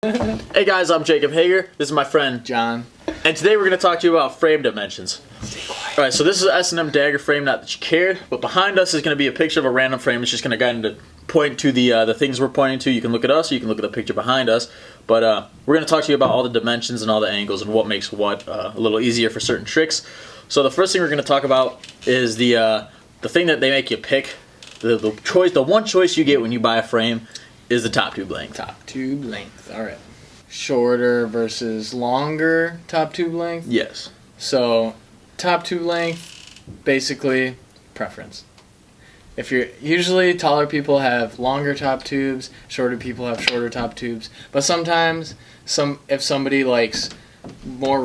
Hey guys, I'm Jacob Hager. This is my friend John. and today we're going to talk to you about frame dimensions. Alright, so this is an S&M dagger frame, not that you cared, but behind us is going to be a picture of a random frame. It's just going to kind of point to the things we're pointing to. You can look at us or you can look at the picture behind us. But we're going to talk to you about all the dimensions and all the angles and what makes what a little easier for certain tricks. So the first thing we're going to talk about is the thing that they make you pick. The one choice you get when you buy a frame is the top tube length. Top tube length. All right. Shorter versus longer top tube length. Yes. So, top tube length, basically preference. If you're usually taller people have longer top tubes, shorter people have shorter top tubes. But sometimes, if somebody likes a more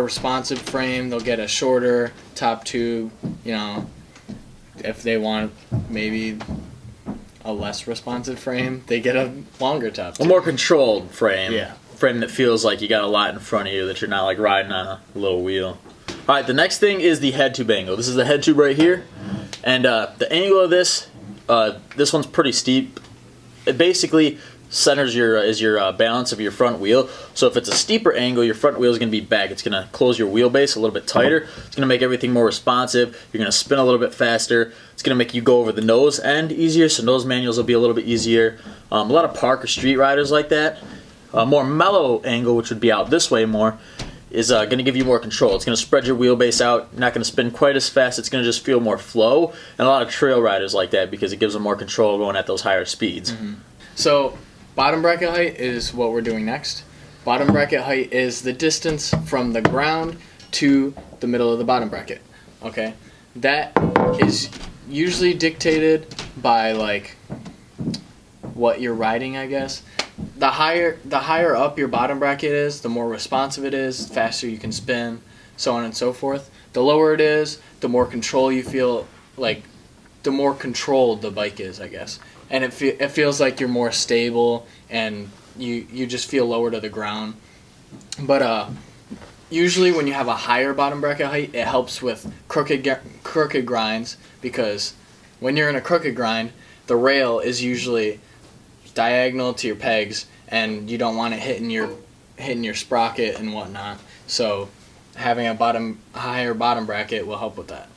responsive frame, they'll get a shorter top tube. You know, if they want maybe a less responsive frame, they get a longer top tube. A more controlled frame. Yeah. Frame that feels like you got a lot in front of you, that you're not like riding on a little wheel. Alright, the next thing is the head tube angle. This is the head tube right here. And the angle of this one's pretty steep. It basically centers your balance of your front wheel. So if it's a steeper angle, your front wheel is going to be back. It's going to close your wheelbase a little bit tighter. It's going to make everything more responsive. You're going to spin a little bit faster. It's going to make you go over the nose end easier, so nose manuals will be a little bit easier. A lot of park or street riders like that. A more mellow angle, which would be out this way more, is going to give you more control. It's going to spread your wheelbase out. You're not going to spin quite as fast. It's going to just feel more flow. And a lot of trail riders like that because it gives them more control going at those higher speeds. Mm-hmm. So, bottom bracket height is what we're doing next. Bottom bracket height is the distance from the ground to the middle of the bottom bracket. Okay? That is usually dictated by like what you're riding, I guess. The higher up your bottom bracket is, the more responsive it is, the faster you can spin, so on and so forth. The lower it is, the more control you feel, like the more controlled the bike is, I guess. And it feels like you're more stable and you just feel lower to the ground. But usually when you have a higher bottom bracket height, it helps with crooked grinds, because when you're in a crooked grind, the rail is usually diagonal to your pegs and you don't want it hitting your sprocket and whatnot. So having a higher bottom bracket will help with that.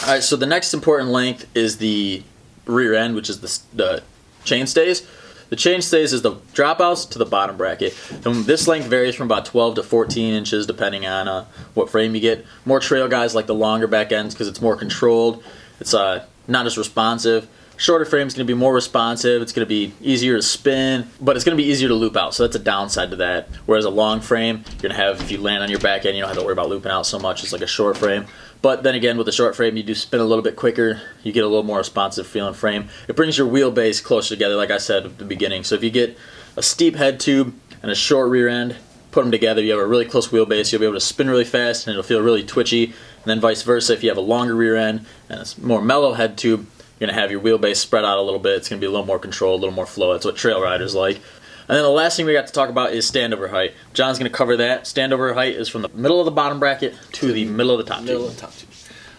Alright, so the next important length is the rear end, which is the chain stays. The chain stays is the dropouts to the bottom bracket. And this length varies from about 12 to 14 inches depending on what frame you get. More trail guys like the longer back ends because it's more controlled. It's not as responsive. Shorter frame is going to be more responsive. It's going to be easier to spin, but it's going to be easier to loop out. So that's a downside to that. Whereas a long frame, you're going to have, if you land on your back end, you don't have to worry about looping out so much. It's like a short frame. But then again, with a short frame, you do spin a little bit quicker. You get a little more responsive feeling frame. It brings your wheelbase closer together, like I said at the beginning. So if you get a steep head tube and a short rear end, put them together, you have a really close wheelbase. You'll be able to spin really fast and it'll feel really twitchy. And then vice versa, if you have a longer rear end and a more mellow head tube, you're going to have your wheelbase spread out a little bit. It's going to be a little more control, a little more flow. That's what trail riders like. And then the last thing we got to talk about is standover height. John's going to cover that. Standover height is from the middle of the bottom bracket to the middle of the top tube. Middle of the top tube.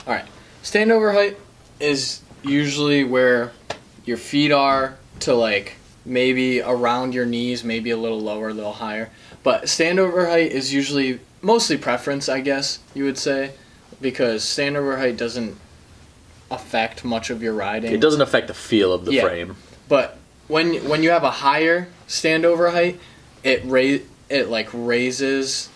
All right. Standover height is usually where your feet are to like maybe around your knees, maybe a little lower, a little higher. But standover height is usually mostly preference, I guess you would say, because standover height doesn't affect much of your riding. It doesn't affect the feel of the frame. But when you have a higher standover height, it raises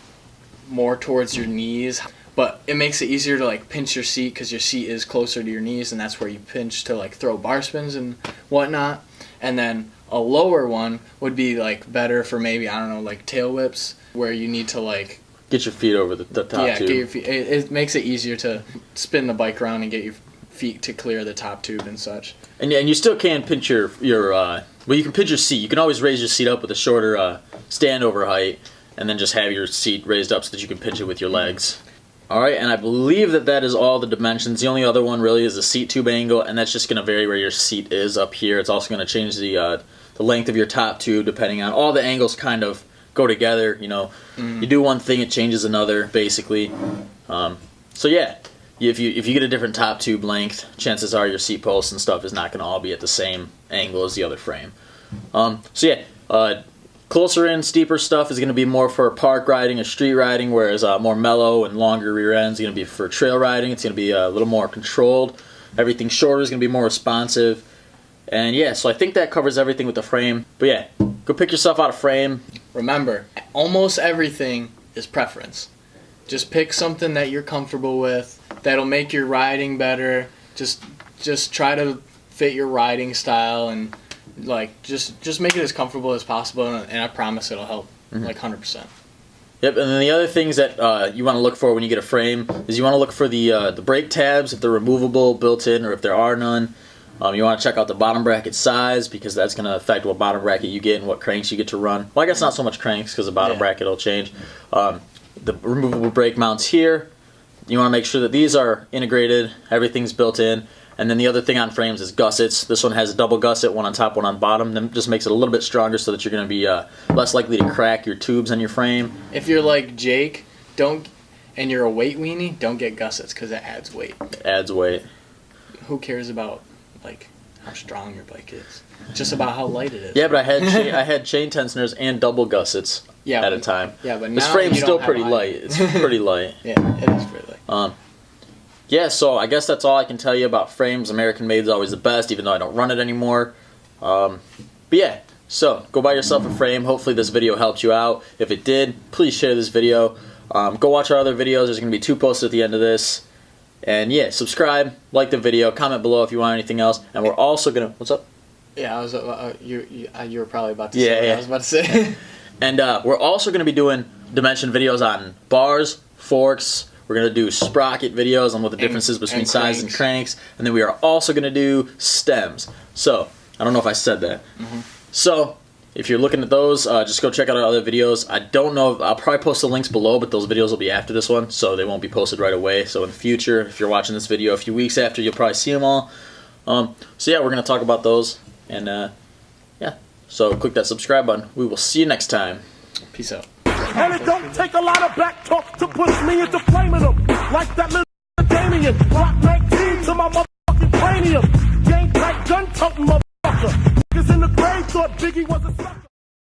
more towards your knees, but it makes it easier to like pinch your seat because your seat is closer to your knees, and that's where you pinch to like throw bar spins and whatnot. And then a lower one would be like better for maybe, I don't know, like tail whips, where you need to like get your feet over the top tube. Get your feet. It makes it easier to spin the bike around and get your feet to clear the top tube and such. And you still can pinch your well, you can pinch your seat. You can always raise your seat up with a shorter standover height, and then just have your seat raised up so that you can pinch it with your legs. Alright, and I believe that is all the dimensions. The only other one really is the seat tube angle, and that's just going to vary where your seat is up here. It's also going to change the length of your top tube depending on all the angles kind of go together. You know, you do one thing, it changes another, basically. So yeah, if you get a different top tube length, chances are your seat posts and stuff is not going to all be at the same angle as the other frame. So yeah, Closer in, steeper stuff is going to be more for park riding or street riding, whereas more mellow and longer rear end is going to be for trail riding. It's going to be a little more controlled. Everything shorter is going to be more responsive. And yeah, so I think that covers everything with the frame. But yeah, go pick yourself out a frame. Remember, almost everything is preference. Just pick something that you're comfortable with, that'll make your riding better. Just try to fit your riding style, and like just make it as comfortable as possible, and I promise it'll help, like 100%. Yep, and then the other things that you want to look for when you get a frame is you want to look for the brake tabs, if they're removable, built-in, or if there are none. You want to check out the bottom bracket size, because that's going to affect what bottom bracket you get and what cranks you get to run. Well, I guess not so much cranks, because the bottom bracket will change. The removable brake mounts here, you want to make sure that these are integrated, everything's built in. And then the other thing on frames is gussets. This one has a double gusset, one on top, one on bottom. That just makes it a little bit stronger so that you're going to be less likely to crack your tubes on your frame. If you're like Jake, and you're a weight weenie, don't get gussets, because it adds weight. It adds weight. Who cares about like how strong your bike is? It's just about how light it is. Yeah, but I had chain tensioners and double gussets at a time. Yeah, but this now frame's you still don't pretty have light. It's pretty light. Yeah, it is pretty light. Yeah, so I guess that's all I can tell you about frames. American made is always the best, even though I don't run it anymore. But yeah, so go buy yourself a frame. Hopefully this video helped you out. If it did, please share this video. Go watch our other videos. There's going to be 2 posts at the end of this. And yeah, subscribe, like the video, comment below if you want anything else. And we're also going to... What's up? Yeah, I was. You were probably about to say what I was about to say. And we're also going to be doing dimension videos on bars, forks. We're going to do sprocket videos on what the difference is between size and cranks. And then we are also going to do stems. So, I don't know if I said that. So, if you're looking at those, just go check out our other videos. I don't know, I'll probably post the links below, but those videos will be after this one, so they won't be posted right away. So in the future, if you're watching this video a few weeks after, you'll probably see them all. So yeah, we're going to talk about those. And yeah, so click that subscribe button. We will see you next time. Peace out. And it don't take a lot of back talk to push me into flaming them. Like that little Damien. Rock 19 to my motherfucking cranium. Gang tight gun toting motherfucker. Niggas in the grave thought Biggie was a sucker.